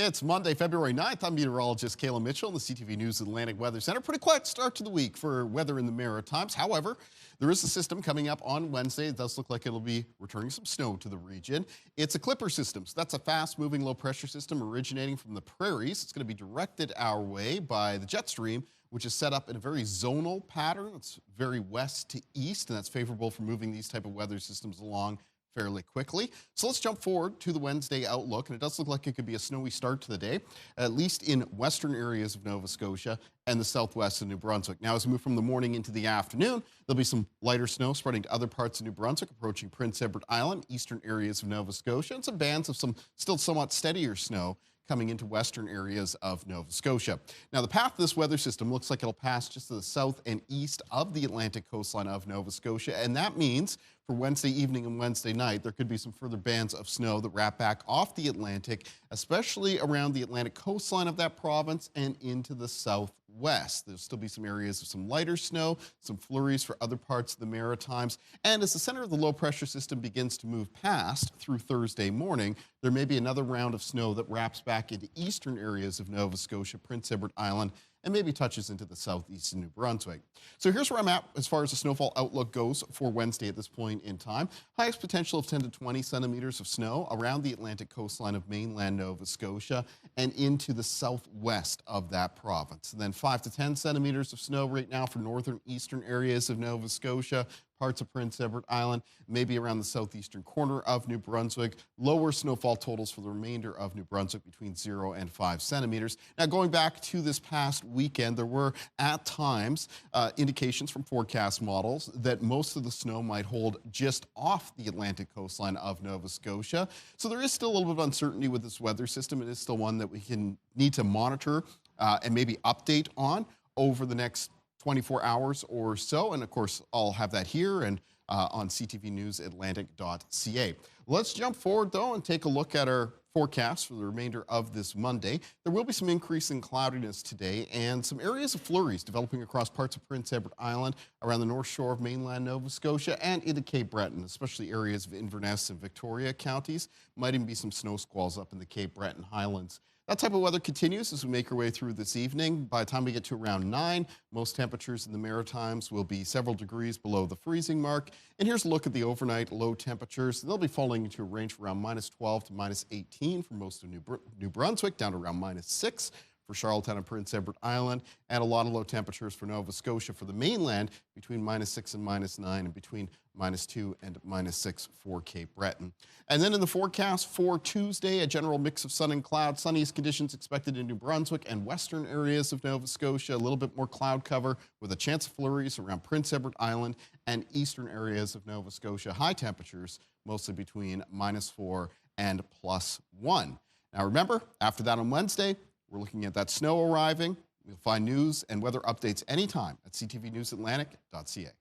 It's Monday, February 9th. I'm meteorologist Kalin Mitchell in the CTV News Atlantic Weather Center. Pretty quiet start to the week for weather in the Maritimes. However, there is a system coming up on Wednesday. It does look like it'll be returning some snow to the region. It's a Clipper system, so that's a fast-moving low-pressure system originating from the prairies. It's going to be directed our way by the jet stream, which is set up in a very zonal pattern. It's very west to east, and that's favorable for moving these type of weather systems along fairly quickly. So let's jump forward to the Wednesday outlook, and it does look like it could be a snowy start to the day, at least in western areas of Nova Scotia and the southwest of New Brunswick. Now, as we move from the morning into the afternoon, there'll be some lighter snow spreading to other parts of New Brunswick, approaching Prince Edward Island, eastern areas of Nova Scotia, and some bands of some still somewhat steadier snow coming into western areas of Nova Scotia. Now, the path of this weather system looks like it'll pass just to the south and east of the Atlantic coastline of Nova Scotia, and that means for Wednesday evening and Wednesday night, there could be some further bands of snow that wrap back off the Atlantic, especially around the Atlantic coastline of that province and into the southwest. There'll still be some areas of some lighter snow, some flurries for other parts of the Maritimes. And as the center of the low pressure system begins to move past through Thursday morning, there may be another round of snow that wraps back into eastern areas of Nova Scotia, Prince Edward Island, and maybe touches into the southeast of New Brunswick. So here's where I'm at as far as the snowfall outlook goes for Wednesday at this point in time. Highest potential of 10 to 20 centimeters of snow around the Atlantic coastline of mainland Nova Scotia and into the southwest of that province. And then 5 to 10 centimeters of snow right now for northern eastern areas of Nova Scotia, parts of Prince Edward Island, maybe around the southeastern corner of New Brunswick. Lower snowfall totals for the remainder of New Brunswick between 0 and 5 centimeters. Now, going back to this past weekend, there were at times indications from forecast models that most of the snow might hold just off the Atlantic coastline of Nova Scotia. So there is still a little bit of uncertainty with this weather system. It is still one that we need to monitor and maybe update on over the next 24 hours or so. And of course, I'll have that here and on ctvnewsatlantic.ca. Let's jump forward though and take a look at our forecast for the remainder of this Monday. There will be some increase in cloudiness today and some areas of flurries developing across parts of Prince Edward Island, around the north shore of mainland Nova Scotia, and into Cape Breton, especially areas of Inverness and Victoria counties. Might even be some snow squalls up in the Cape Breton Highlands. That type of weather continues as we make our way through this evening. By the time we get to around 9, most temperatures in the Maritimes will be several degrees below the freezing mark. And here's a look at the overnight low temperatures. They'll be falling into a range of around -12 to -18 for most of New Brunswick, down to around -6 for Charlottetown and Prince Edward Island, and a lot of low temperatures for Nova Scotia for the mainland, between -6 and -9, and between -2 and -6 for Cape Breton. And then in the forecast for Tuesday, a general mix of sun and cloud. Sunniest conditions expected in New Brunswick and western areas of Nova Scotia. A little bit more cloud cover with a chance of flurries around Prince Edward Island and eastern areas of Nova Scotia. High temperatures mostly between -4 and +1. Now remember, after that on Wednesday, we're looking at that snow arriving. You'll find news and weather updates anytime at ctvnewsatlantic.ca.